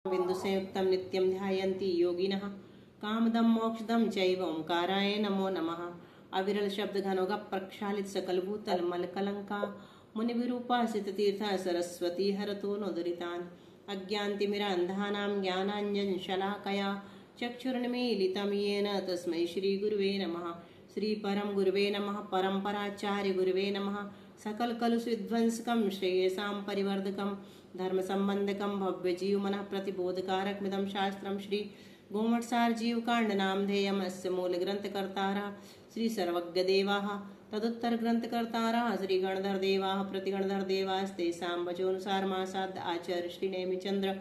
बिन्दुसंयुक्तं नित्यं ध्यायन्ति योगिनः कामदं मोक्षदं चैव ओंकाराय नमो नमः। अविरल शब्द घनोगा प्रक्षालित सकल भूतल मल कलंका मुनि विरूपासित तीर्थ सरस्वती हरतो नोदरितान् अज्ञान्तिमिरान्धानां ज्ञानाञ्जन शलाकया चक्षुर्निमीलितं येन तस्मै श्री गुरुवे नमः। श्री परम गुरुवे नमः। परम्पराचार्य गुरुवे नमः। सकल कलुष विध्वंसकं श्रेयसां परिवर्धकं धर्म संबंधकं भव्य जीव मन प्रतिबोधकारक मिदं शास्त्रं श्री गोमटसार जीव कांड नामधेयम् अस्य मूल ग्रंथकर्तारः श्री सर्वज्ञ देवाः तदुत्तर ग्रंथकर्तारः श्री गणधर देवाः प्रतिगणधर देवास्तेषां वचोनुसार मासाद आचार्य श्री नेमिचंद्र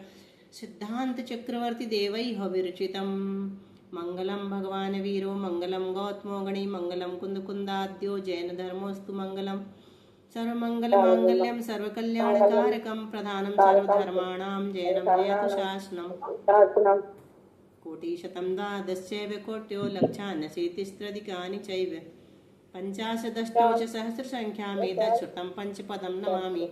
सिद्धांत चक्रवर्ती देवैः विरचितम्। मंगलम भगवान वीरो मंगलम गौतमो गणी मंगलम कुंद कुंदाद्यो जैन धर्मोस्तु मंगलम सर्वमंगल मांगल्यम सर्वकल्याणकारकम प्रधानम सर्वधर्माणां जयनं जयतु शासनम्। कोटिशतं द्वादशैव कोट्यो लक्षान्यशीतिस्त्रधिकानि चैव पञ्चाशदष्टौ च सहस्रसङ्ख्यामेतच्छ्रुतं पञ्चपदं नमामि।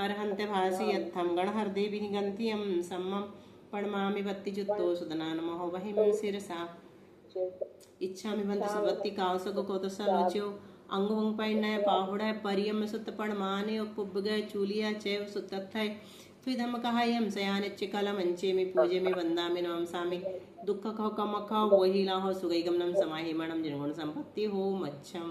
अर्हन्त भासि यत्थं गणहरदेविः गन्त्यं सम्मं प्रणमामि भक्तियुक्तो सुदना नमो वहिं शिरसा इच्छामि बन्धु सुवत्ति कावसगो कोतसलोच्यो अंगवंग पैण्य पाहुड़ परियम सुत पणमाने पुब्बगय चूलिया चैव सुतथय त्विधम कहायम सयानिच्च कलमंचे में पूजे में वंदामि नमसामि दुख कहो कमख वहीला हो सुगैगमनम समाहिमणम निर्गुण संपत्ति हो मच्छम।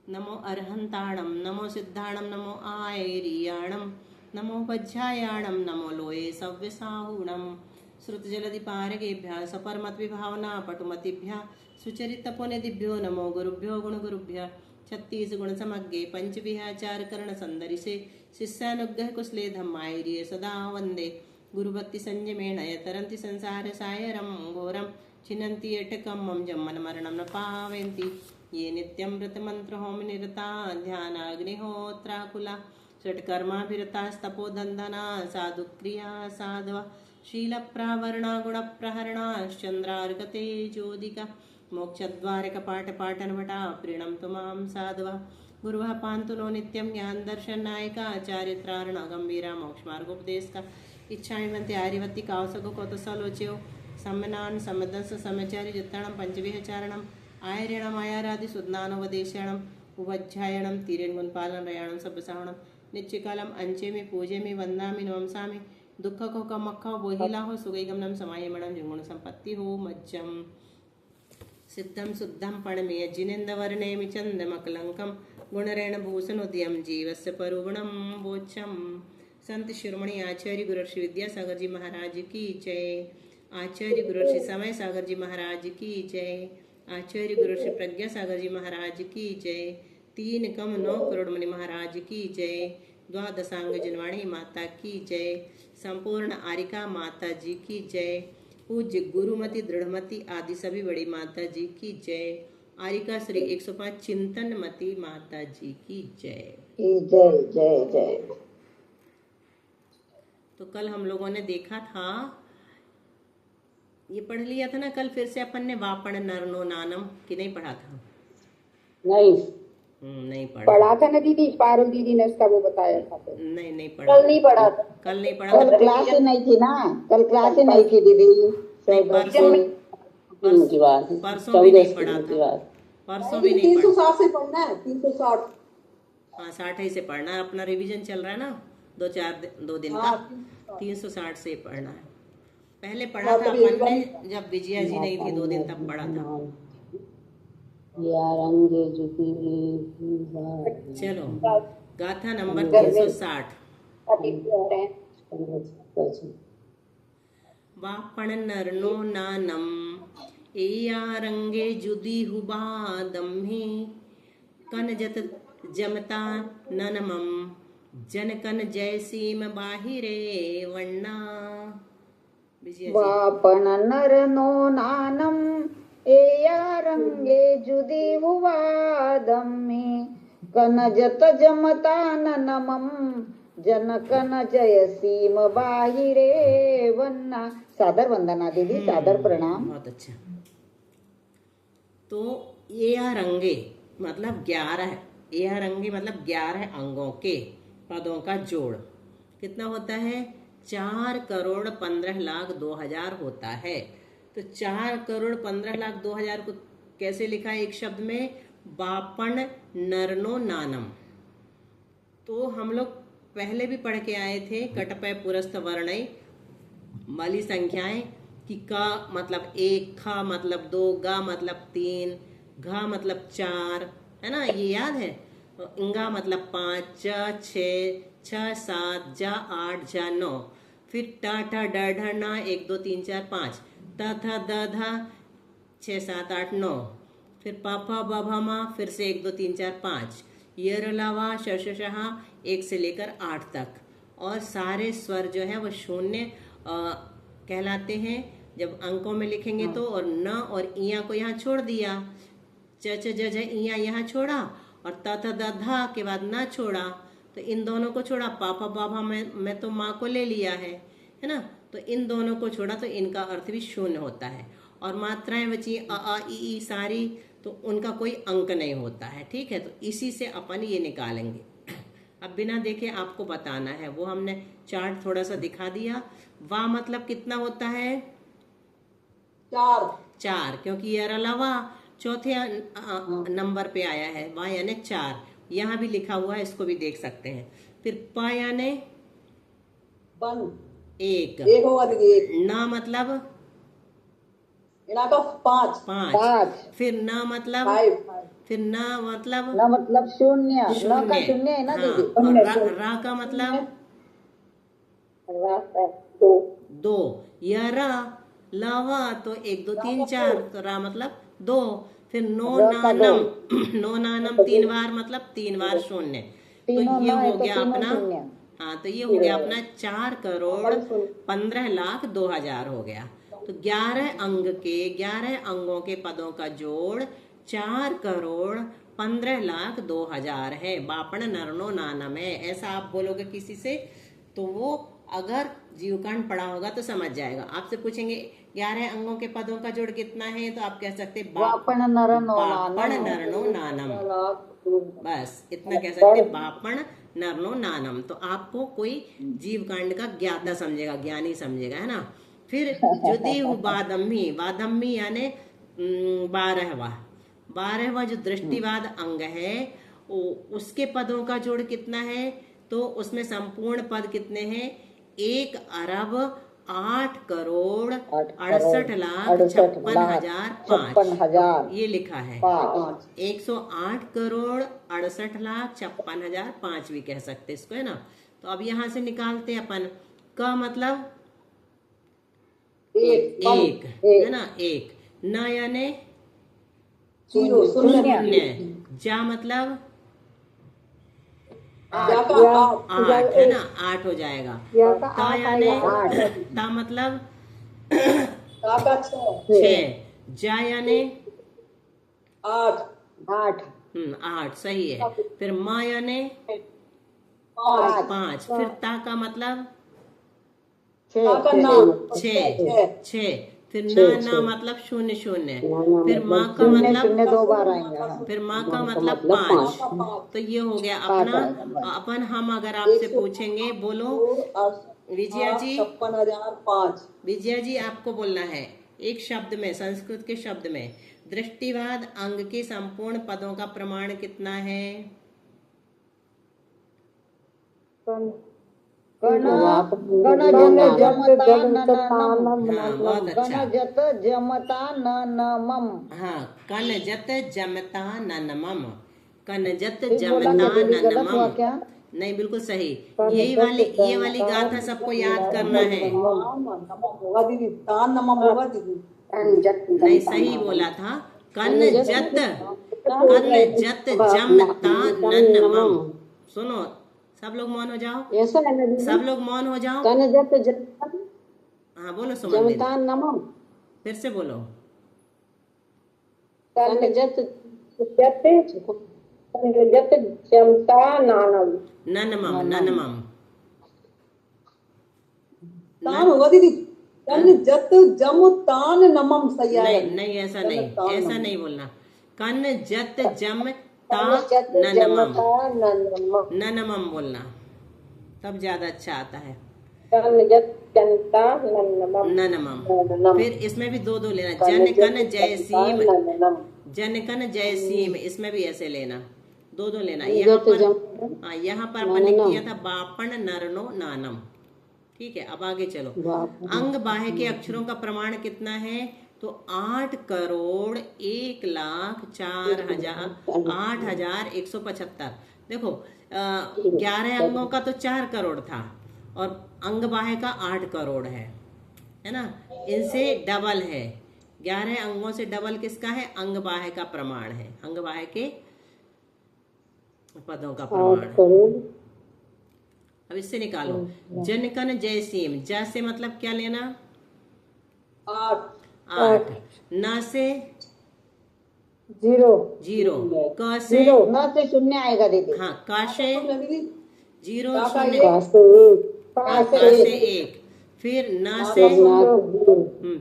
नमो अर्हंताणम नमो सिद्धाणम नमो आयरियाणम नमो वज्रायाणम नमो लोये सव्यसाहुणम श्रुतजलधिपारगेभ्यः सपरमद्विभावना पटुमतिभ्यः सुचरितपुनिदिभ्यो नमो गुरुभ्यो गुणगुरुभ्यः। 36 गुण समग्गे पंचविहाचार कर्ण संदरिसे शिष्यानुग्रह कुशले धम्मायर्ये सदा वंदे गुरुभक्ति संयमेन यतरन्ति संसार सायरं घोरं छिन्नन्ति एटकं मम जम्मन मरणं न पावयन्ति ये नित्यं व्रतमन्त्र होम निरता ध्यानाग्निहोत्राकुला षट्कर्माभिरतास्तपोधन्दना साधुक्रिया साधवा शीलप्रावरणा गुणप्रहरणाश्चन्द्रार्गते ज्योतिका मोक्षद्वारकपाटपाटनभटा प्रीणन्तु मां साधवः गुरुः पान्तु नो नित्यं ज्ञानदर्शननायिका चारित्रार्णा गम्भीरा मोक्षमार्गोपदेशका इच्छामि भन्ते आर्यवत्ति कावसगो कोतसलोच्यो सम्मनान् समदंस समचारि जत्ताणं पञ्चविहचारणम् आयर्यणम् आयारादि सुज्ञानोपदेशाणम् उपाध्यायणं तीरेणगुणपालन रयाणं सब्बसाहणं नित्यकालम् अंचे में पूजे में वंदामि नमसामि दुख को कमख वहीला हो सुगैगमनम समायमणम निर्गुण संपत्ति हो मज्जम। सिद्धं शुद्धं पणमेय जिनेन्द्रवर्णेमि चन्दमकलङ्कं गुणरेण भूषणोदयं जीवस्य परुगुणं वोच्यं। संत शिरोमणि आचार्य गुरु श्री विद्यासागर जी महाराज की जय। आचार्य गुरु श्री समय सागर जी महाराज की जय। आचार्य गुरु श्री प्रज्ञा सागर जी महाराज की जय। 3 कम 9 करोड़ मुनि महाराज की जय। द्वादशांग जनवाणी माता की जय। संपूर्ण आरिका माता जी की जय। पूज्य गुरुमति दृढ़मति आदि सभी बड़ी माता जी की जय। आरिका श्री 105 चिंतनमती माता जी की जय। जय जय जय। तो कल हम लोगों ने देखा था, ये पढ़ लिया था ना कल, फिर से अपन ने वापण नरनो नानम कि नहीं पढ़ा था? नहीं पढ़ा था ना दीदी, पारुल दीदी ने उसका वो बताया था। नहीं पढ़ा। कल नहीं पढ़ा था। कल नहीं पढ़ा। कल क्लास ही नहीं थी ना, कल क्लास ही नहीं थी दीदी। परसों भी नहीं पढ़ा था। परसों भी नहीं पढ़ा। 360 से पढ़ना है, 360। हाँ 60 ही से पढ़ना है। अपना रिवीजन चल रहा है ना 2 दिन का। 360 से पढ़ना है। पहले पढ़ा था अपन ने जब विजया जी नहीं थी 2 दिन, तब पढ़ा था। चलो गाथा नंबर 360। वापण नरनो नानम एया रंगे जुदी हुबा दम्ही कन जत जमता ननमम जनकन जयसीम बाहिरे वन्ना। वापण नरनो नानम एया रंगे जुदी हुआ दम्मी कनजत जमता ननमम जनकन जयसीम बाहिरे वन्ना। सादर वंदना दीदी, सादर प्रणाम। बहुत अच्छा। तो एया रंगे मतलब 11, एया रंगे मतलब 11 अंगों के पदों का जोड़ कितना होता है? 4,15,02,000 होता है। तो 4,15,02,000 को कैसे लिखा है एक शब्द में? बापण नरनो नानम। तो हम लोग पहले भी पढ़ के आए थे कटपय पुरस्थ वर्णय वाली संख्याएं कि का मतलब 1, खा मतलब 2, गा मतलब 3, घा मतलब 4, है ना, ये याद है। इंगा मतलब 5, च 6, 6 7, जा 8, जा 9, फिर टा ठा डा ढा ना 1 2 3 4 5, ता था दा धा 6 7 8 9, फिर पापा बाबा मा फिर से 1 2 3 4 5, यर अलावा शशहा 1 से लेकर 8 तक। और सारे स्वर जो है वो शून्य कहलाते हैं जब अंकों में लिखेंगे तो। और न और इया को यहाँ छोड़ दिया, च च ज ज इया यहाँ छोड़ा, और त थ द धा के बाद न छोड़ा, तो इन दोनों को छोड़ा। पापा बाबा मैं तो माँ को ले लिया है ना, तो इन दोनों को छोड़ा तो इनका अर्थ भी शून्य होता है। और मात्राएं बची अ ई सारी, तो उनका कोई अंक नहीं होता है। ठीक है, तो इसी से अपन ये निकालेंगे। अब बिना देखे आपको बताना है, वो हमने चार्ट थोड़ा सा दिखा दिया। वाह मतलब कितना होता है? 4, क्योंकि ये अलावा चौथे नंबर पे आया है। वाह यानी 4, यहाँ भी लिखा हुआ है, इसको भी देख सकते हैं। फिर पा यानी 1, ना मतलब 5, फिर ना मतलब 5, फिर ना मतलब न मतलब शून्य, न का शून्य है ना हाँ, दीदी। और रा का मतलब 2, या रा लावा तो 1 2 3 4, तो रा मतलब 2, फिर नो नानम नो नानम 3 बार मतलब 3 बार शून्य। तो ये हो गया अपना, हाँ, तो ये हो गया अपना 4,15,02,000 हो गया। तो 11 अंगों के पदों का जोड़ 4,15,02,000 है। बापण नरनो नानम है, ऐसा आप बोलोगे किसी से तो वो अगर जीवकांड पढ़ा होगा तो समझ जाएगा। आपसे पूछेंगे 11 अंगों के पदों का जोड़ कितना है, तो आप कह सकते बापण नरनो नानम। बस इतना कह सकते, बापण नरनो नानम। तो आपको कोई जीवकांड का ज्ञाता समझेगा, ज्ञानी समझेगा, है ना। फिर जुदी वादम्मी यानी 12वां जो दृष्टिवाद अंग है, उसके पदों का जोड़ कितना है? तो उसमें संपूर्ण पद कितने हैं? 1,68,68,56,005 ये लिखा है। 108,68,56,005 भी कह सकते इसको, है ना। तो अब यहाँ से निकालते हैं अपन। का मतलब 1 है ना, 1। न यानी शून्य। जा मतलब 8 है ना, 8 हो जाएगा। ता यानी ता मतलब 6। जा यानी 8 8 सही है। फिर माँ यानी 5। फिर ता का मतलब 6। फिर ना मतलब 0 0। फिर माँ का मतलब 2 बार आएंगे। फिर माँ का मतलब 5। तो ये हो गया अपना। अपन हम अगर आपसे पूछेंगे, बोलो विजया जी, 56,005। विजया जी आपको बोलना है एक शब्द में, संस्कृत के शब्द में, दृष्टिवाद अंग के संपूर्ण पदों का प्रमाण कितना है? बहुत अच्छा। जमता ननमम। हाँ, कनजत जमता ननमम। कनजत जमता ननमम। नहीं, बिल्कुल सही। ये वाली गाथा सबको याद करना है। नहीं, सही बोला था। कनजत जमता ननमम। सुनो, सब लोग मौन हो जाओ, सब लोग मौन हो जाओ। हाँ बोलो सुमन दीदी, फिर से बोलो। ननमम ननमम तान होगा दीदी। जत जम तान नमम सही है। नहीं, ऐसा नहीं बोलना। कन जत जम ता ननमम, ननमम बोलना, तब ज्यादा अच्छा आता है। ननमम। फिर इसमें भी दो दो लेना, जन कन जय सीम, जन कन जय सीम, इसमें भी ऐसे लेना, दो दो लेना। यहाँ पर हाँ, यहाँ पर अपन ने किया था बापन नरनो नानम। ठीक है, अब आगे चलो। अंग बाह्य के अक्षरों का प्रमाण कितना है? तो 8,04,08,175। देखो 11 अंगों का तो 4 करोड़ था, और अंग बाह्य का 8 करोड़ है ना। इनसे डबल है, 11 अंगों से डबल किसका है? अंग बाह्य का प्रमाण है, अंग बाह्य के पदों का प्रमाण है। अब इससे निकालो, जनकन जय सीम, ज से मतलब क्या लेना? 8। न से 0, क से न से शून्य आएगा दीदी। हाँ, क से 0 का 0, एक, क से 1, फिर न से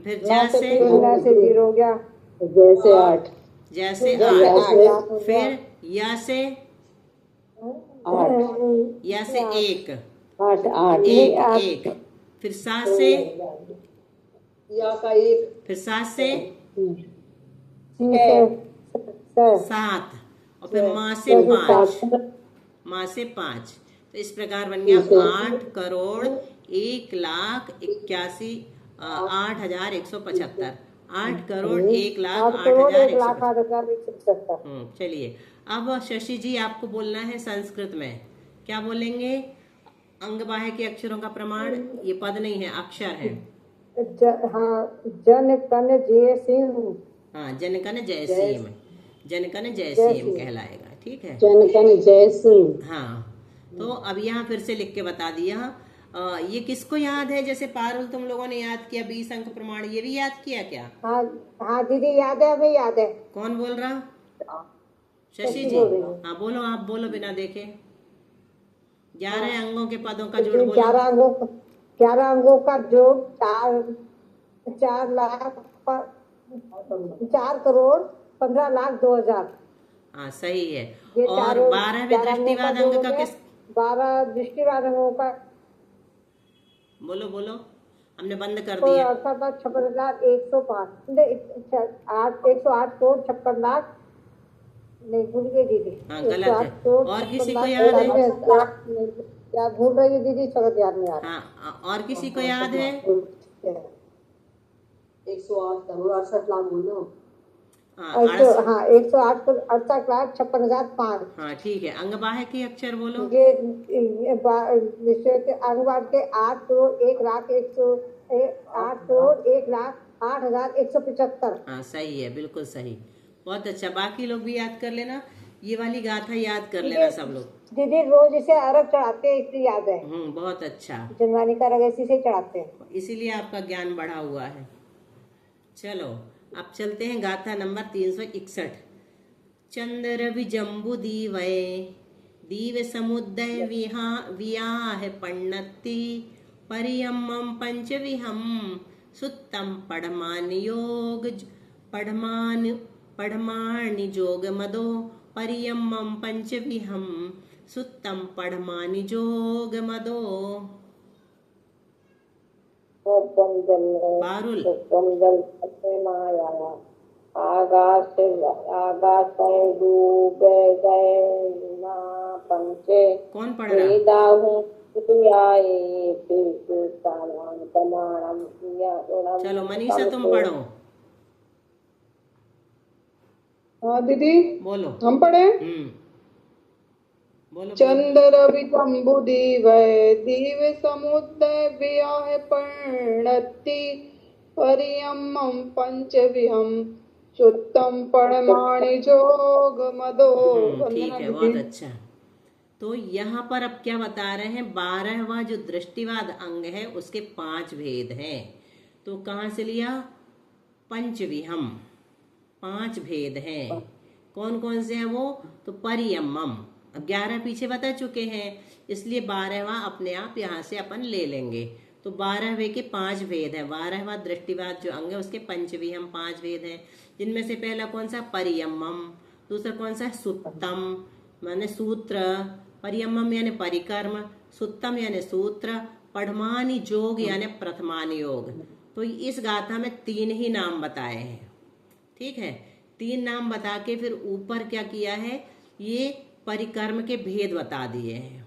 फिर ज से 0 हो गया, जैसे 8, जैसे 8, फिर या से 1, 1, फिर सा से या का 1, फिर सा से 7, और फिर माँ से 5, माँ से 5। तो इस प्रकार बन गया 8,81,8,175, 8,01,08,175। चलिए, अब शशि जी आपको बोलना है संस्कृत में, क्या बोलेंगे? अंग बाह्य के अक्षरों का प्रमाण, ये पद नहीं है, अक्षर है। जन कन जय सिंह, हाँ, जनकन जय सीम, जनकन जय सीम कहलाएगा। ठीक है, जन कन जय सिंह। हाँ। तो अब यहाँ फिर से लिख के बता दिया। ये किसको याद है? जैसे पारुल तुम लोगों ने याद किया 20 अंक प्रमाण, ये भी याद किया क्या? हाँ दीदी याद है, हमें याद है। कौन बोल रहा? शशि जी। हाँ बोलो, आप बोलो बिना देखे। 11 अंगों के पदों का जोड़ बोलो। 11 अंगों का जोड़ 4,15,02,000। हाँ, सही है। और 12वें दृष्टिवाद अंग का किस? 12 दृष्टिवाद अंगों का बोलो बोलो, हमने बंद कर दिया। 56,105, 108 करोड़ 56 लाख, नहीं भूल गई दीदी। हाँ, गलत है। और किसी को याद है? क्या भूल रही है दीदी, शब्द याद नहीं आ रहा। हाँ, और किसी को याद है? 108 करोड़ 68 लाख बोलो। हाँ, 108 करोड़ 68,56,500। हाँ, ठीक है। अंग बाह्य के अक्षर बोलो। ये अंग बाह्य के 8 करोड़ 1 लाख 8,01,08,175। हाँ, सही है, बिल्कुल सही, बहुत अच्छा। बाकी लोग भी याद कर लेना, ये वाली गाथा याद कर लेना सब लोग। दीदी रोज इसे अरग चढ़ाते हैं, इसलिए याद है। बहुत अच्छा, जनवानी का अरग इसी से चढ़ाते हैं, इसीलिए आपका ज्ञान बढ़ा हुआ है। चलो, अब चलते हैं गाथा नंबर 361। चंद्र विजम्बु दीवय दीव समुदय वियाह पण्णति परियम्मं पंचविहं सुत्तं पढ़मानि जोग मदो परियम्मं पंचविहं सुत्तं पढ़मानि जोग मदो। पारुल, आकाश डूबे गए ना पंचे, कौन पढ़ रहा? चलो मनीषा तुम पढ़ो। हाँ दीदी बोलो, हम पढ़े। बोलो। चंद्र विजम्बु दीवय दीव समुदय वियाह पर्णति परियम्मं पंचविहं सुत्तं पढ़माणि जोग मदो। ठीक है, बहुत अच्छा। तो यहाँ पर अब क्या बता रहे हैं? 12वां जो दृष्टिवाद अंग है उसके 5 भेद हैं। तो कहाँ से लिया? पंचविहम, 5 भेद हैं। कौन कौन से हैं वो? तो परियम्मम, अब 11 पीछे बता चुके हैं, इसलिए 12वां अपने आप यहाँ से अपन ले लेंगे। तो 12वें के 5 भेद हैं। 12वां दृष्टिवाद जो अंग है उसके पंचविहम 5 भेद हैं, जिनमें से पहला कौन सा? परियम्मम। दूसरा कौन सा? सुत्तम माने सूत्र, परियम्मम यानी परिकर्म, सुत्तम यानी सूत्र, पढ़मानी जोग यानी प्रथमानी योग। तो इस गाथा में 3 ही नाम बताए हैं, ठीक है। 3 नाम बता के फिर ऊपर क्या किया है, ये परिकर्म के भेद बता दिए हैं।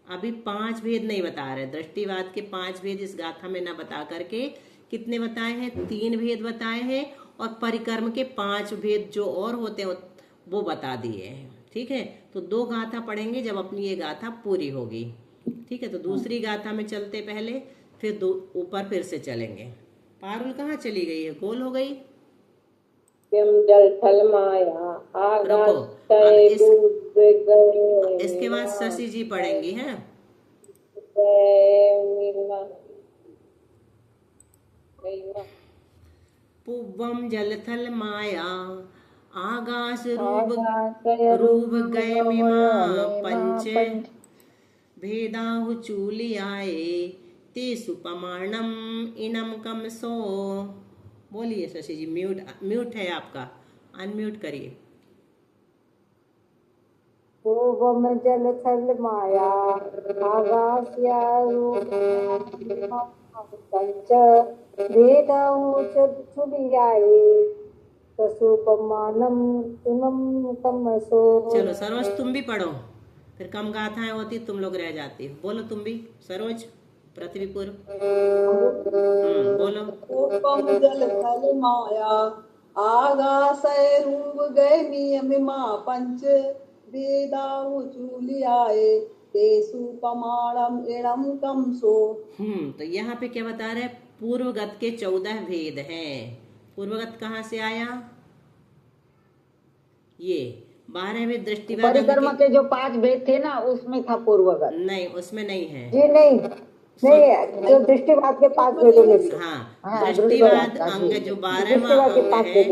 अभी 5 भेद नहीं बता रहे, दृष्टिवाद के 5 भेद इस गाथा में ना बता करके कितने बताए हैं, 3 भेद बताए हैं, और परिकर्म के 5 भेद जो और होते हैं वो बता दिए हैं, ठीक है। तो 2 गाथा पढ़ेंगे जब अपनी ये गाथा पूरी होगी, ठीक है। तो दूसरी गाथा में चलते पहले, फिर ऊपर फिर से चलेंगे। पारुल कहाँ चली गई है, गोल हो गई। जल थल माया आकाश रुको, तय अब डूब गए इसके बाद शशि जी पढ़ेंगी, हैं। पुव्वम जलथल माया आकाश रूप गए मिमा पंच भेदाहु चूलियाए ते सुपमाणम इनम कम सो। बोलिए शशि जी, म्यूट है आपका, अनम्यूट करिए। पूर्वम जल थल माया आगास्या पंच भेदाहु चुलियाए ससुपमानम इमम तमसो। चलो सरोज तुम भी पढ़ो, फिर कम गाथाएं होती तुम लोग रह जाती। बोलो तुम भी, सरोज पृथ्वीपुर, बोलो। पूर्वम जल थल माया आगासय रूप गए मिमा पंच वेदाहु चूलियाए तेसु पमाणम इणम कमसो। तो यहाँ पे क्या बता रहे हैं, पूर्वगत के 14 भेद हैं। पूर्वगत कहाँ से आया, ये 12वें दृष्टिवाद परिक्रमा के जो 5 भेद थे ना, उसमें था पूर्वगत। नहीं, उसमें नहीं है जी नहीं, जो दृष्टिवाद के 5 भेदों में से। हाँ, दृष्टिवाद अंग जो 12वां अंग है,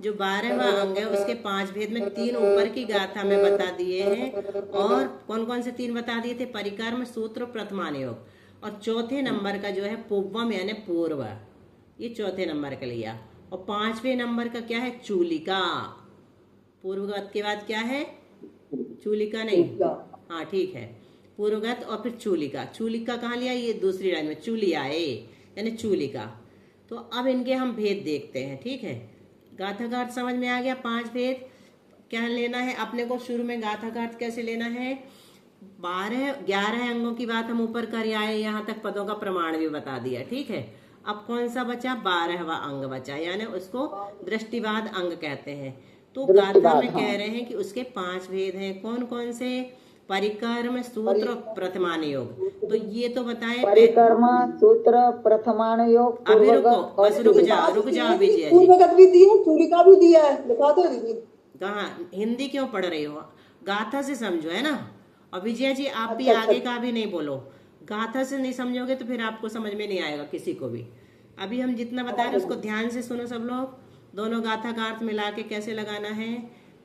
जो 12वां अंग है, उसके 5 भेद में 3 ऊपर की गाथा में बता दिए हैं। और कौन कौन से 3 बता दिए थे, परिकर्म, सूत्र, प्रथमान योग। और चौथे नंबर का जो है पूर्वम यानी पूर्व, ये चौथे नंबर का लिया। और 5वें नंबर का क्या है, चूलिका। पूर्वगत के बाद क्या है, चूलिका नहीं, हाँ ठीक है, पूर्वगत और फिर चूलिका। चूलिका कहाँ लिया, ये दूसरी लाइन में, चूलियाए यानी चूलिका। तो अब इनके हम भेद देखते हैं, ठीक है। गाथा का अर्थ समझ में आ गया, 5 भेद क्या लेना है अपने को। शुरू में गाथा का अर्थ कैसे लेना है, 11 अंगों की बात हम ऊपर कर आए, यहाँ तक पदों का प्रमाण भी बता दिया, ठीक है। अब कौन सा बचा, 12वां अंग बचा, यानी उसको दृष्टिवाद अंग कहते हैं। तो गाथा में कह रहे हैं कि उसके 5 भेद हैं, कौन कौन से, परिकर्म, सूत्र, प्रथमान योग। तो ये तो बताए, परिकर्म, सूत्र, प्रथमान योग। अभी रुको, बस रुक जाओ विजया जी। पूर्वगत भी दिया है, चूलिका भी दिया है, दिखा दो दीदी। कहाँ, हिंदी क्यों पढ़ रही हो, गाथा से समझो, है ना। और विजया जी आप भी आगे का भी नहीं बोलो, गाथा से नहीं समझोगे तो फिर आपको समझ में नहीं आएगा किसी को भी। अभी हम जितना बता रहे हैं उसको ध्यान से सुनो सब लोग। दोनों गाथा का अर्थ मिला के कैसे लगाना है,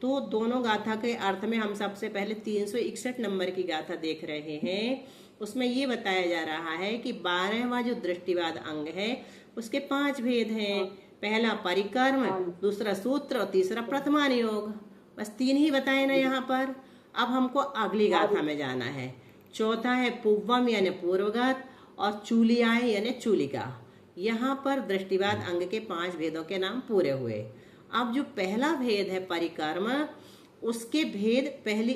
तो दोनों गाथा के अर्थ में हम सबसे पहले 361 नंबर की गाथा देख रहे हैं। उसमें ये बताया जा रहा है कि 12वां जो दृष्टिवाद अंग है उसके 5 भेद हैं। पहला परिकर्म, दूसरा सूत्र और तीसरा प्रथमान योग। बस 3 ही बताए ना यहाँ पर। अब हमको अगली गाथा में जाना है। चौथा है पूर्वम यानी पूर्वगत, और चूलियाए यानी चूलिका। यहाँ पर दृष्टिवाद अंग के 5 भेदों के नाम पूरे हुए। अब जो पहला भेद है परिकर्म, उसके भेद पहली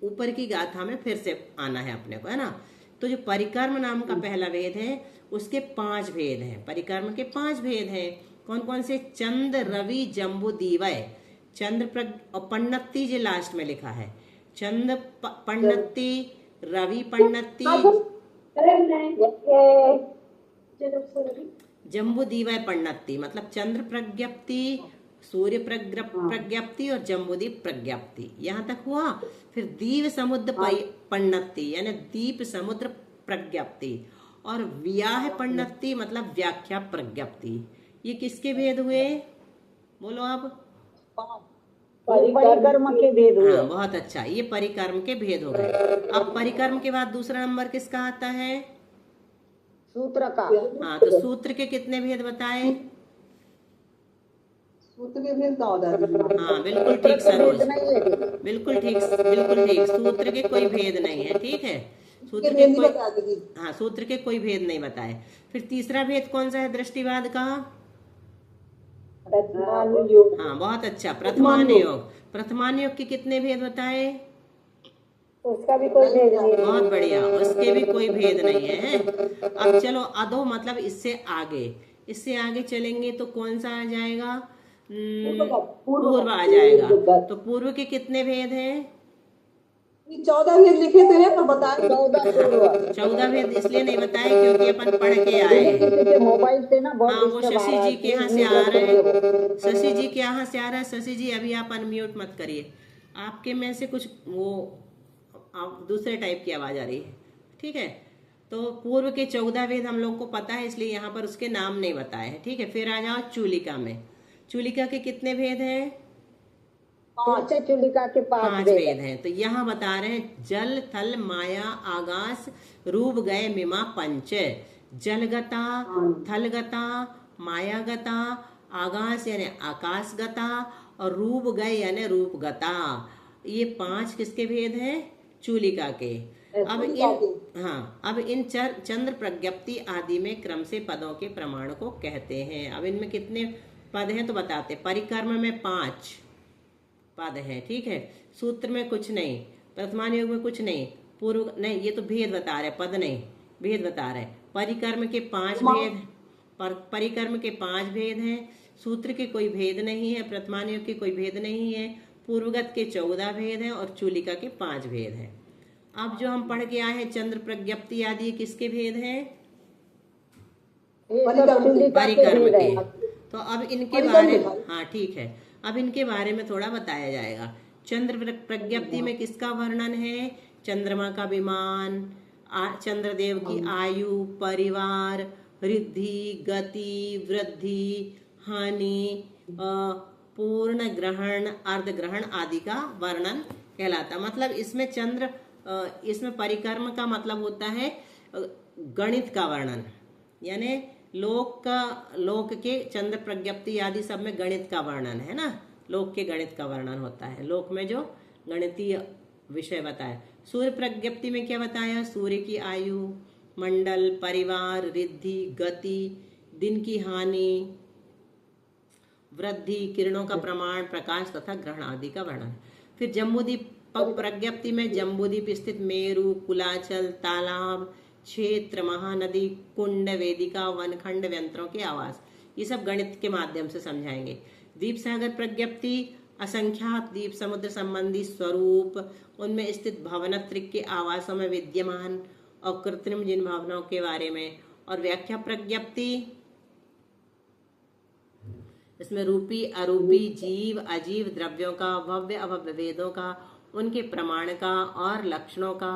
ऊपर की गाथा में फिर से आना है अपने को, है ना। तो जो परिकर्म नाम का पहला भेद है उसके 5 भेद हैं। परिकर्म के 5 भेद हैं, कौन कौन से, चंद, रवि, जम्बू, दीवय। चंद्र और पन्नत्ती जो लास्ट में लिखा है, चंद्र पन्नत्ती, रवि पन्नत्ती, जम्बू दीवय पन्नत्ती, मतलब चंद्र प्रज्ञप्ति, सूर्य प्रज्ञप्ति और जम्बूदीप प्रज्ञप्ति। यहाँ तक हुआ। फिर दीव समुद्र पन्नत्ती यानी दीप समुद्र प्रज्ञप्ति, और व्याह पन्नत्ती मतलब व्याख्या प्रज्ञप्ति। ये किसके भेद हुए, बोलो अब। परिकर्म के भेद हुए। हाँ बहुत अच्छा, ये परिकर्म के भेद हो गए। अब परिकर्म के बाद दूसरा नंबर किसका आता है, सूत्र का। हाँ, तो सूत्र के कितने भेद बताए, सूत्र के भेद का ऑर्डर। हाँ बिल्कुल ठीक सरोज, बिल्कुल ठीक, बिल्कुल ठीक। सूत्र के कोई भेद नहीं है, ठीक है। सूत्र ये के नहीं कोई बता दीदी। हाँ, सूत्र के कोई भेद नहीं बताए। फिर तीसरा भेद कौन सा है दृष्टिवाद का? प्रथमान योग। हाँ, बहुत अच्छा, प्रथमान योग। प्रथमान योग के कितने भेद बताए? उसका भी कोई भेद नहीं है। बहुत बढ़िया, उसके भी कोई भेद नहीं है। अब चलो अधो मतलब इससे आगे चलेंगे तो कौन सा आ जाएगा? पूर्व आ जाएगा। तो पूर्व के कितने भेद हैं? ये 14 भेद लिखे थे पर बताए 14 भेद इसलिए नहीं बताए क्योंकि अपन पढ़ के आए हैं। किसी के मोबाइल से ना बहुत हाँ, वो डिस्टर्ब आ शशि रहा जी के यहाँ से आ रहे हैं। शशि जी के यहाँ से आ रहा है। शशि जी अभी आप अनम्यूट मत करिए, आपके में से कुछ वो आप दूसरे टाइप की आवाज आ रही है। ठीक है, तो पूर्व के 14 वेद हम लोग को पता है, इसलिए यहाँ पर उसके नाम नहीं बताए हैं। ठीक है, फिर आ जाओ चूलिका में। चूलिका के कितने भेद हैं? पांच। चूलिका के 5 वेद हैं। तो यहाँ बता रहे हैं जल थल माया आकाश रूप गए मिमा पंच। जलगता, थलगता, मायागता, आकाश यानी आकाशगता और रूप गए यानी रूपगता। ये 5 किसके भेद हैं? चूलिका के। अब इन चंद्र प्रज्ञप्ति आदि में क्रम से पदों के प्रमाण को कहते हैं। अब इनमें कितने पद हैं तो बताते। परिक्रम में 5 पद है। ठीक है, सूत्र में कुछ नहीं, प्रथमान योग में कुछ नहीं, पूर्व नहीं, ये तो भेद बता रहे, पद नहीं, भेद बता रहे। परिक्रम के 5 भेद, परिक्रम के 5 भेद हैं। सूत्र के कोई भेद नहीं है, प्रथमान योग के कोई भेद नहीं है, पूर्वगत के 14 भेद हैं और चूलिका के 5 भेद हैं। अब जो हम पढ़ के आए हैं चंद्र प्रज्ञप्ति आदि किसके भेद हैं? परिक्रम के। तो अब इनके बारे में, हाँ ठीक है, अब इनके बारे में थोड़ा बताया जाएगा। चंद्र प्रज्ञप्ति में किसका वर्णन है? चंद्रमा का विमान, चंद्रदेव की आयु, परिवार, रिद्धि, गति, वृद्धि, हानि, पूर्ण ग्रहण, अर्ध ग्रहण आदि का वर्णन कहलाता। मतलब इसमें परिक्रम का मतलब होता है गणित का वर्णन, यानी लोक के चंद्र प्रज्ञप्ति आदि सब में गणित का वर्णन है ना, लोक के गणित का वर्णन होता है, लोक में जो गणितीय विषय बताया। सूर्य प्रज्ञप्ति में क्या बताया? सूर्य की आयु, मंडल, परिवार, रिद्धि, गति, दिन की हानि, वृद्धि, किरणों का प्रमाण, प्रकाश तथा ग्रहण आदि का वर्णन। फिर जम्बूद्वीप प्रज्ञप्ति में जम्बूद्वीप स्थित मेरु, कुलाचल, तालाब, क्षेत्र, महानदी, कुंड, वेदिका, वनखंड, व्यंतरों के आवास, ये सब गणित के माध्यम से समझाएंगे। द्वीप सागर प्रज्ञप्ति असंख्यात द्वीप समुद्र संबंधी स्वरूप, उनमें स्थित भवनत्रिक के आवासों में विद्यमान और कृत्रिम जिन भावनाओं के बारे में। और व्याख्या प्रज्ञप्ति, इसमें रूपी अरूपी जीव अजीव द्रव्यों का, भव्य अभव्य वेदों का, उनके प्रमाण का और लक्षणों का,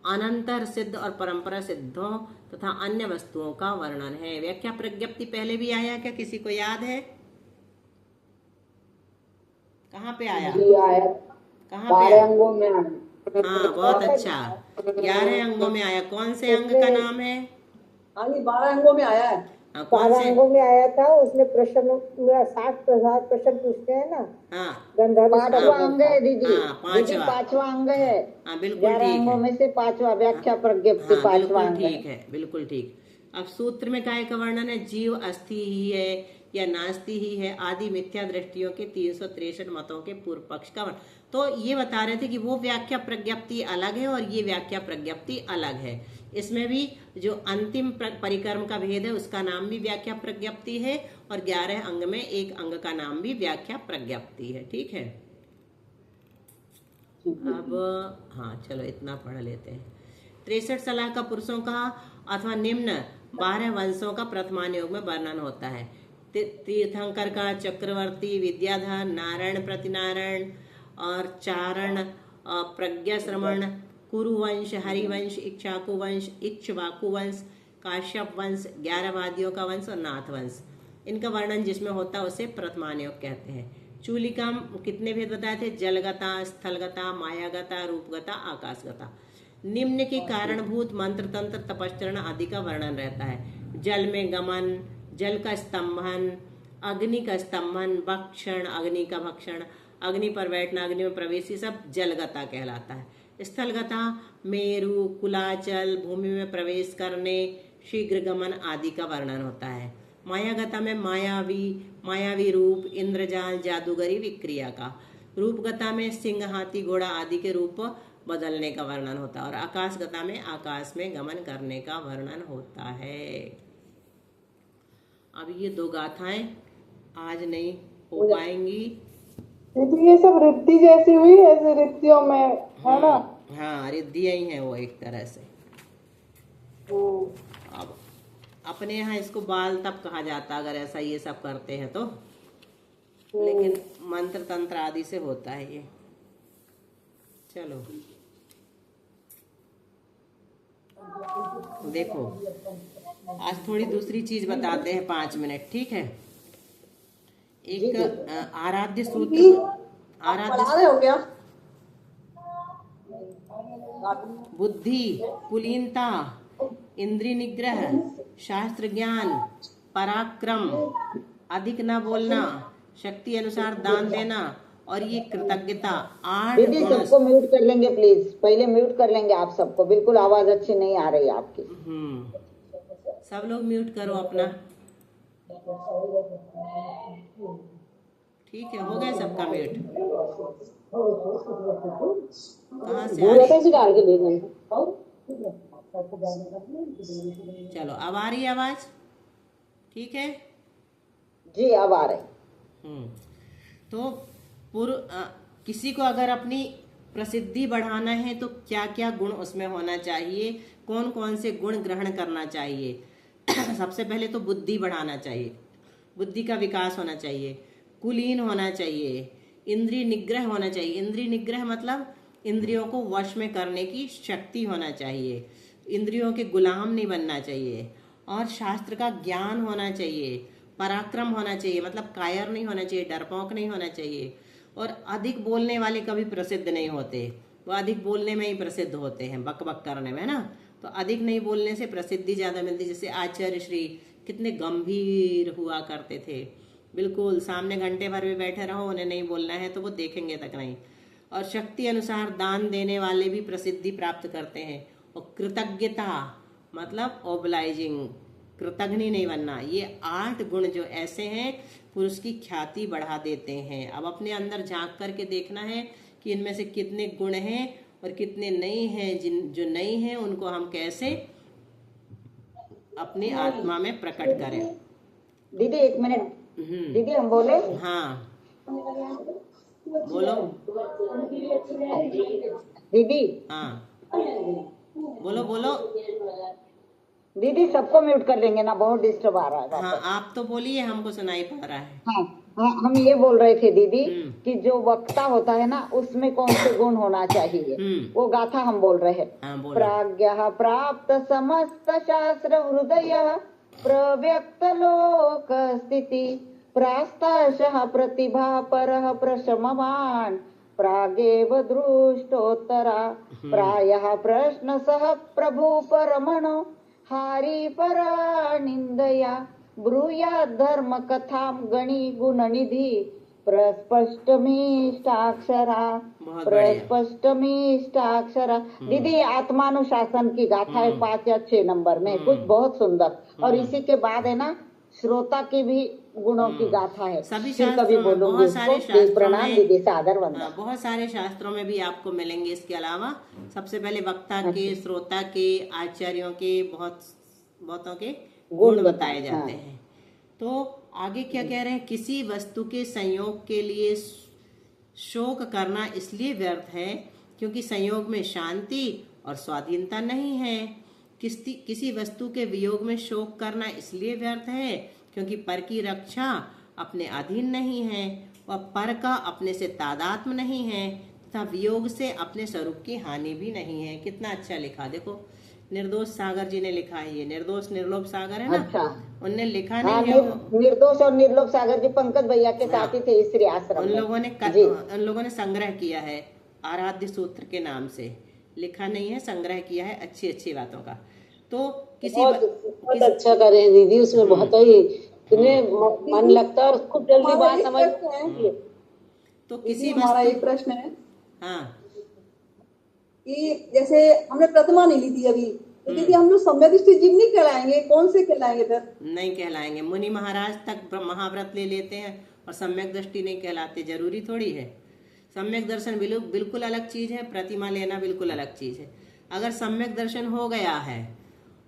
अनंतर सिद्ध और परंपरा सिद्धों तथा अन्य वस्तुओं का वर्णन है। व्याख्या प्रज्ञप्ति पहले भी आया क्या? किसी को याद है? कहाँ पे आया? कहाँ पे 12 अंगों में आया। हाँ, बहुत अच्छा, 11 अंगों में आया। कौन से अंग का नाम है? हाँ, 12 अंगों में आया है। हाँ, कौन 12 से? अंगों में आया था। उसने प्रश्न 60 प्रश्न पूछते हैं ना। हाँ, गंधर्व 5वां अंग है दीदी। हाँ, 5वां। 5वां अंग है। हाँ, बिल्कुल 11 ठीक अंगों है। में से 5वां व्याख्या प्रज्ञप्ति हाँ, 5वां बिल्कुल अंग ठीक है, बिल्कुल ठीक। अब सूत्र में काय का वर्णन है? जीव अस्थि ही है या नास्ति ही है आदि मिथ्या दृष्टियों के 363 मतों के पूर्व पक्ष का वर्णन। तो ये बता रहे थे कि वो व्याख्या प्रज्ञप्ति अलग है और ये व्याख्या प्रज्ञप्ति अलग है। इसमें भी जो अंतिम परिक्रम का भेद है उसका नाम भी व्याख्या प्रज्ञप्ति है और 11 अंग में एक अंग का नाम भी व्याख्या प्रज्ञप्ति है। ठीक है, अब हाँ चलो इतना पढ़ लेते हैं। 63 सलाह का पुरुषों का अथवा निम्न 12 वंशों का प्रथमान योग में वर्णन होता है। तीर्थंकर का चक्रवर्ती, विद्याधर, नारायण प्रतिनारायण और चारण, प्रज्ञा श्रवण, कुरुवंश, हरिवंश, इक्ष्वाकु वंश, इक्ष्वाकु वंश, काश्यप वंश, 11 वादियों का वंश और नाथ वंश, इनका वर्णन जिसमें होता है उसे प्रथमान योग कहते हैं। चूलिका कितने भेद बताए थे? जलगता, स्थलगता, मायागता, रूपगता, आकाशगता। निम्न के कारणभूत मंत्र तंत्र तपश्चरण आदि का वर्णन रहता है। जल में गमन, जल का स्तंभन, अग्नि का स्तंभन, भक्षण, अग्नि का भक्षण, अग्नि पर बैठना, अग्नि में प्रवेश, ये सब जलगता कहलाता है। स्थलगता मेरु, कुलाचल, भूमि में प्रवेश करने, शीघ्र गमन आदि का वर्णन होता है। मायागता में मायावी रूप, इंद्रजाल, जादूगरी, विक्रिया का। रूपगता में सिंह, हाथी, घोड़ा आदि के रूप बदलने का वर्णन होता है। और आकाशगता में आकाश में गमन करने का वर्णन होता है। अब ये 2 गाथाएं आज नहीं हो पाएंगी। दीदी ये सब रिद्धि जैसी हुई, ऐसे रिद्धियों में है ना। हाँ, रिद्धियां ही हैं वो एक तरह से। अब अपने यहाँ इसको बाल तप कहा जाता अगर ऐसा ये सब करते हैं तो, लेकिन मंत्र तंत्र आदि से होता है ये। चलो देखो, आज थोड़ी दूसरी चीज बताते हैं 5 मिनट, ठीक है। एक आराध्य सूत्र, पढ़ा रहे हो क्या? बुद्धि, कुलीनता, इंद्रिय निग्रह, शास्त्र ज्ञान, पराक्रम, अधिक न बोलना, शक्ति अनुसार दान देना और ये कृतज्ञता, 8 दीदी गुण। सबको म्यूट कर लेंगे प्लीज, पहले म्यूट कर लेंगे आप सबको, बिल्कुल आवाज अच्छी नहीं आ रही आपकी। सब लोग म्यूट करो अपना, ठीक है। हो गया सबका म्यूट? कहाँ से आ रही? डाल के देंगे। चलो अब आ रही है आवाज, ठीक है जी अब आ रहे। तो किसी को अगर अपनी प्रसिद्धि बढ़ाना है तो क्या क्या गुण उसमें होना चाहिए, कौन कौन से गुण ग्रहण करना चाहिए। सबसे पहले तो बुद्धि बढ़ाना चाहिए, बुद्धि का विकास होना चाहिए, कुलीन होना चाहिए, इंद्रिय निग्रह होना चाहिए। इंद्रिय निग्रह मतलब इंद्रियों को वश में करने की शक्ति होना चाहिए, इंद्रियों के गुलाम नहीं बनना चाहिए। और शास्त्र का ज्ञान होना चाहिए, पराक्रम होना चाहिए मतलब कायर नहीं होना चाहिए, डरपोक नहीं होना चाहिए। और अधिक बोलने वाले कभी प्रसिद्ध नहीं होते, वो अधिक बोलने में ही प्रसिद्ध होते हैं, बक बक करने में ना। तो अधिक नहीं बोलने से प्रसिद्धि ज़्यादा मिलती। जैसे आचार्य श्री कितने गंभीर हुआ करते थे, बिल्कुल सामने घंटे भर भी बैठे रहो, उन्हें नहीं बोलना है तो वो देखेंगे तक नहीं। और शक्ति अनुसार दान देने वाले भी प्रसिद्धि प्राप्त करते हैं। और कृतज्ञता मतलब ओबलाइजिंग, कृतज्ञ नहीं बनना। ये 8 गुण जो ऐसे हैं पुरुष की ख्याति बढ़ा देते हैं। अब अपने अंदर झांक करके देखना है कि इनमें से कितने गुण हैं और कितने नहीं हैं। जो नहीं हैं उनको हम कैसे अपनी आत्मा में प्रकट करें। दीदी 1 मिनट, दीदी हम बोले। हाँ बोलो दीदी। हाँ बोलो बोलो। दीदी सबको म्यूट कर लेंगे ना, बहुत डिस्टर्ब आ रहा है। हाँ आप तो बोलिए, हमको सुनाई पड़ रहा है। हाँ, हम ये बोल रहे थे दीदी कि जो वक्ता होता है ना उसमें कौन से गुण होना चाहिए, वो गाथा हम बोल रहे हैं। हाँ, बोलो। प्राज्ञः प्राप्त समस्त शास्त्र हृदय प्रव्यक्त लोक स्थिति प्रास्ताशः प्रतिभा परः प्रशमवान् प्रागेव दृष्टोत्तरा प्रायः प्रश्न सह प्रभु परमणो हारी परा निंदया ब्रूया धर्म कथाम गणी गुण निधि प्रस्पष्टमीष्टाक्षरा प्रस्पष्टमीष्टाक्षरा। दीदी आत्मानुशासन की गाथा है 5 या 6 नंबर में, कुछ बहुत सुंदर। और इसी के बाद है ना श्रोता की भी गुणों की गाथा है। सभी फिर कभी शास्त्रों में, बोलूंगी बहुत सारे उसको। शास्त्रों प्रणाम में, दीदी, सादर वंदन। बहुत सारे शास्त्रों में भी आपको मिलेंगे। इसके अलावा सबसे पहले वक्ता के, श्रोता के, आचार्यों के बहुतों के गुण बताए जाते हैं। तो आगे क्या कह रहे हैं, किसी वस्तु के संयोग के लिए शोक करना इसलिए व्यर्थ है क्योंकि संयोग में शांति और स्वाधीनता नहीं है। किसी वस्तु के वियोग में शोक करना इसलिए व्यर्थ है क्योंकि पर की रक्षा अपने अधीन नहीं है और पर का अपने से तादात्म्य नहीं है तथा वियोग से अपने स्वरूप की हानि भी नहीं है। कितना अच्छा लिखा, देखो निर्दोष सागर जी ने लिखा है। ये निर्दोष निर्लोभ सागर है ना। अच्छा। उनने लिखा हाँ, नहीं है। निर्दोष और निर्लोभ सागर जी पंकज भैया के साथ ही थे स्त्री आश्रम उन में। उन लोगों ने संग्रह किया है आराध्य सूत्र के नाम से, लिखा नहीं है, संग्रह किया है अच्छी अच्छी बातों का। तो बहुत अच्छा कर रहे हैं दीदी, उसमें बहुत ही मन लगता है और खूब जल्दी बात समझ। तो किसी हमारा वस्तु, एक प्रश्न है, हाँ कि जैसे हमने प्रतिमा नहीं ली थी अभी, तो दीदी हम लोग सम्यक दृष्टि जीव नहीं कहलाएंगे, कौन से कहलाएंगे फिर? नहीं कहलाएंगे। मुनि महाराज तक महाव्रत ले लेते हैं और सम्यक दृष्टि नहीं कहलाते, जरूरी थोड़ी है। सम्यक दर्शन बिल्कुल अलग चीज है, प्रतिमा लेना बिल्कुल अलग चीज है। अगर सम्यक दर्शन हो गया है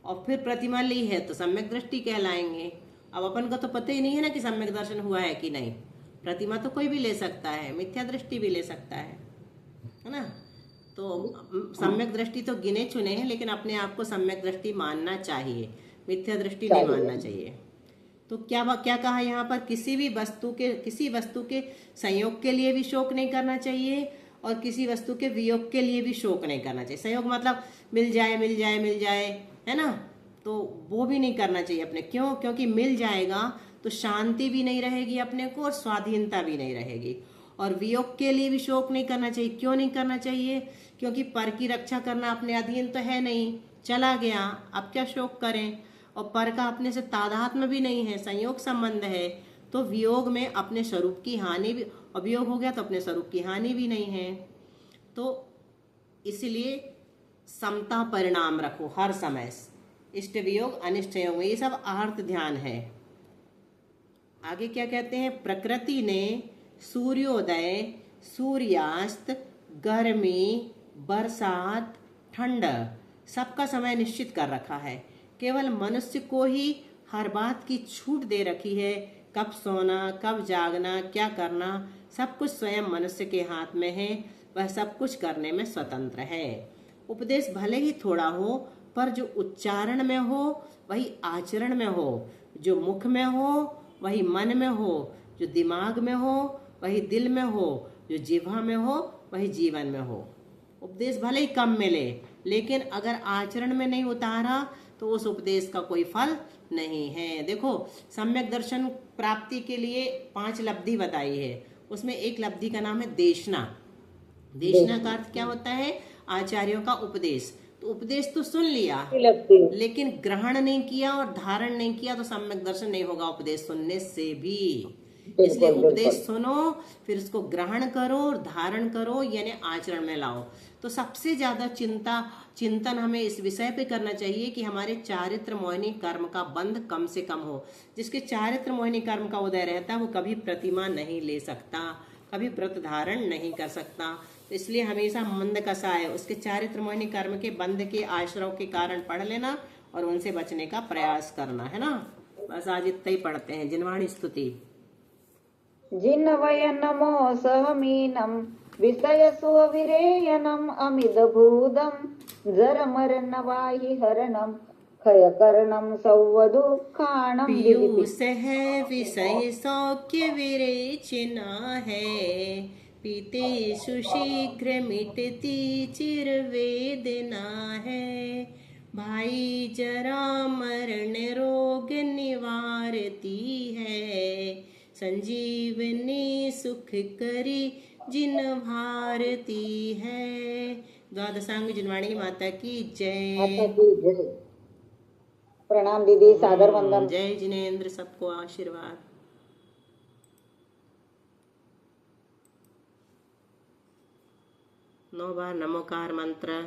और फिर प्रतिमा ली है तो सम्यक दृष्टि कहलाएंगे। अब अपन को तो पता ही नहीं है ना कि सम्यक दर्शन हुआ है कि नहीं। प्रतिमा तो कोई भी ले सकता है, मिथ्या दृष्टि भी ले सकता है ना। तो सम्यक दृष्टि तो गिने चुने हैं, लेकिन अपने आप को सम्यक दृष्टि मानना चाहिए, मिथ्या दृष्टि नहीं मानना चाहिए। तो क्या कहा यहाँ पर, किसी वस्तु के संयोग के लिए भी शोक नहीं करना चाहिए और किसी वस्तु के वियोग के लिए भी शोक नहीं करना चाहिए। संयोग मतलब मिल जाए, है ना, तो वो भी नहीं करना चाहिए अपने। क्योंकि मिल जाएगा तो शांति भी नहीं रहेगी अपने को और स्वाधीनता भी नहीं रहेगी। और वियोग के लिए भी शोक नहीं करना चाहिए। क्यों नहीं करना चाहिए? क्योंकि पर की रक्षा करना अपने अधीन तो है नहीं, चला गया, अब क्या शोक करें। और पर का अपने से तादात्म्य भी नहीं है, संयोग संबंध है, तो वियोग में अपने स्वरूप की हानि भी, और वियोग हो गया तो अपने स्वरूप की हानि भी नहीं है। तो इसलिए समता परिणाम रखो हर समय। इष्ट वियोग अनिष्ट योग, ये सब आर्त ध्यान है। आगे क्या कहते हैं, प्रकृति ने सूर्योदय, सूर्यास्त, गर्मी, बरसात, ठंड सबका समय निश्चित कर रखा है। केवल मनुष्य को ही हर बात की छूट दे रखी है। कब सोना, कब जागना, क्या करना, सब कुछ स्वयं मनुष्य के हाथ में है। वह सब कुछ करने में स्वतंत्र है। उपदेश भले ही थोड़ा हो, पर जो उच्चारण में हो वही आचरण में हो, जो मुख में हो वही मन में हो, जो दिमाग में हो वही दिल में हो, जो जिह्वा में हो वही जीवन में हो। उपदेश भले ही कम मिले, लेकिन अगर आचरण में नहीं उतारा तो उस उपदेश का कोई फल नहीं है। देखो, सम्यक दर्शन प्राप्ति के लिए 5 लब्धि बताई है। उसमें एक लब्धि का नाम है देशना। देशना का अर्थ क्या होता है? आचार्यों का उपदेश। तो उपदेश तो सुन लिया, लेकिन ग्रहण नहीं किया और धारण नहीं किया तो सम्यक दर्शन नहीं होगा उपदेश सुनने से भी। इसलिए उपदेश सुनो, फिर उसको ग्रहण करो और धारण करो, यानी आचरण में लाओ। तो सबसे ज्यादा चिंतन हमें इस विषय पे करना चाहिए कि हमारे चारित्र मोहिनी कर्म का बंध कम से कम हो। जिसके चारित्र मोहिनी कर्म का उदय रहता है वो कभी प्रतिमा नहीं ले सकता, कभी व्रत धारण नहीं कर सकता। तो इसलिए हमेशा मंद कसाय, उसके चारित्र मोहिनी कर्म के बंध के आश्रव के कारण पढ़ लेना और उनसे बचने का प्रयास करना, है ना। बस आज इतना ही पढ़ते हैं। जिनवाणी स्तुति। जिन्वय नमो सहमीनम विषय सुविरेयनम अमिदभूदम जरमर नवाहि हरणम क्षय करणम सौवदुखाणम। पीयूष है विषय सौख्य विरेचना है, पीतेषु शीघ्र मिटती चिर वेदना है। भाई जरा मरण रोग निवारती है, संजीवनी सुख करी जिन भारती है। द्वादशांग जिनवाणी माता की जय। प्रणाम दीदी, सादर वंदन। जय जिनेन्द्र, सबको आशीर्वाद। 9 बार नमोकार मंत्र।